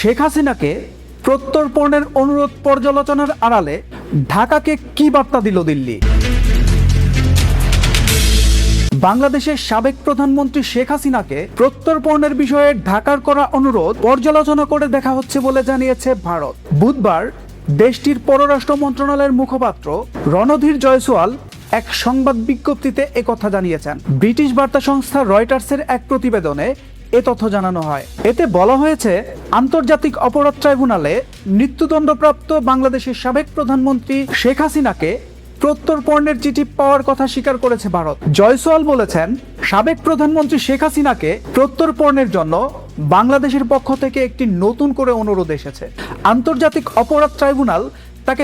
শেখ হাসিনাকে প্রত্যর্পণের অনুরোধ পর্যালোচনার আড়ালে ঢাকাকে কি বার্তা দিল দিল্লি? বাংলাদেশের সাবেক প্রধানমন্ত্রী শেখ হাসিনাকে প্রত্যর্পণের বিষয়ে ঢাকার করা অনুরোধ পর্যালোচনা করে দেখা হচ্ছে বলে জানিয়েছে ভারত। বুধবার দেশটির পররাষ্ট্র মন্ত্রণালয়ের মুখপাত্র রণধীর জয়সওয়াল এক সংবাদ বিজ্ঞপ্তিতে একথা জানিয়েছেন। ব্রিটিশ বার্তা সংস্থা রয়টার্সের এক প্রতিবেদনে এ তথ্য জানানো হয়। এতে বলা হয়েছে, আন্তর্জাতিক অপরাধ ট্রাইব্যুনালে মৃত্যুদণ্ডপ্রাপ্ত বাংলাদেশের সাবেক প্রধানমন্ত্রী শেখ হাসিনাকে প্রত্যর্পণের চিঠি পাওয়ার কথা স্বীকার করেছে ভারত। জয়সওয়াল বলেছেন, সাবেক প্রধানমন্ত্রী শেখ হাসিনাকে প্রত্যর্পণের জন্য বাংলাদেশের পক্ষ থেকে একটি নতুন করে অনুরোধ এসেছে। আন্তর্জাতিক অপরাধ ট্রাইব্যুনাল তাকে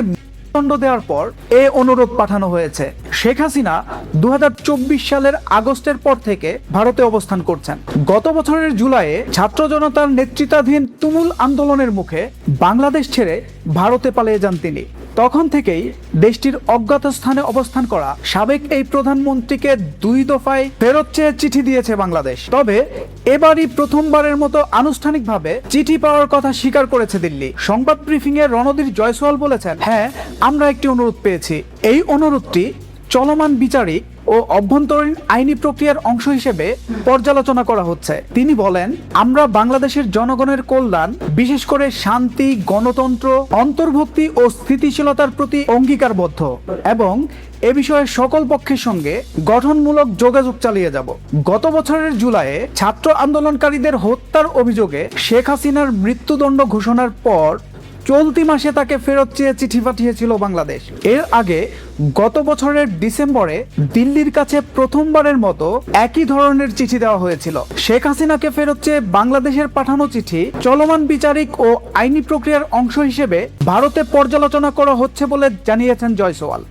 দণ্ড দেওয়ার পর এ অনুরোধ পাঠানো হয়েছে। শেখ হাসিনা 2024 সালের আগস্টের পর থেকে ভারতে অবস্থান করছেন। গত বছরের জুলাইয়ে ছাত্র জনতার নেতৃত্বাধীন তুমুল আন্দোলনের মুখে বাংলাদেশ ছেড়ে ভারতে পালিয়ে যান তিনি। তখন থেকেই দেশটির অজ্ঞাত স্থানে অবস্থান করা সাবেক এই প্রধানমন্ত্রীকে 2 দফায় ফেরত চেয়ে চিঠি দিয়েছে বাংলাদেশ। তবে এবারই প্রথমবারের মতো আনুষ্ঠানিকভাবে চিঠি পাওয়ার কথা স্বীকার করেছে দিল্লি। সংবাদ ব্রিফিংয়ে রণধীর জয়সওয়াল বলেছেন, হ্যাঁ, আমরা একটি অনুরোধ পেয়েছি। এই অনুরোধটি চলমান বিচারিক ও অভ্যন্তরীণ আইনি প্রক্রিয়ার অংশ হিসেবে পর্যালোচনা করা হচ্ছে। তিনি বলেন, আমরা বাংলাদেশের জনগণের কল্যাণ, বিশেষ করে শান্তি, গণতন্ত্র, অন্তর্ভুক্তি ও স্থিতিশীলতার প্রতি অঙ্গীকারবদ্ধ এবং এ বিষয়ে সকল পক্ষের সঙ্গে গঠনমূলক যোগাযোগ চালিয়ে যাব। গত বছরের জুলাইয়ে ছাত্র আন্দোলনকারীদের হত্যার অভিযোগে শেখ হাসিনার মৃত্যুদণ্ড ঘোষণার পর চলতি মাসে তাকে ফেরত চেয়ে চিঠি পাঠিয়েছিল বাংলাদেশ। এর আগে গত বছরের ডিসেম্বরে দিল্লির কাছে প্রথমবারের মতো একই ধরনের চিঠি দেওয়া হয়েছিল। শেখ হাসিনাকে ফেরত চেয়ে বাংলাদেশের পাঠানো চিঠি চলমান বিচারিক ও আইনি প্রক্রিয়ার অংশ হিসেবে ভারতে পর্যালোচনা করা হচ্ছে বলে জানিয়েছেন জয়সওয়াল।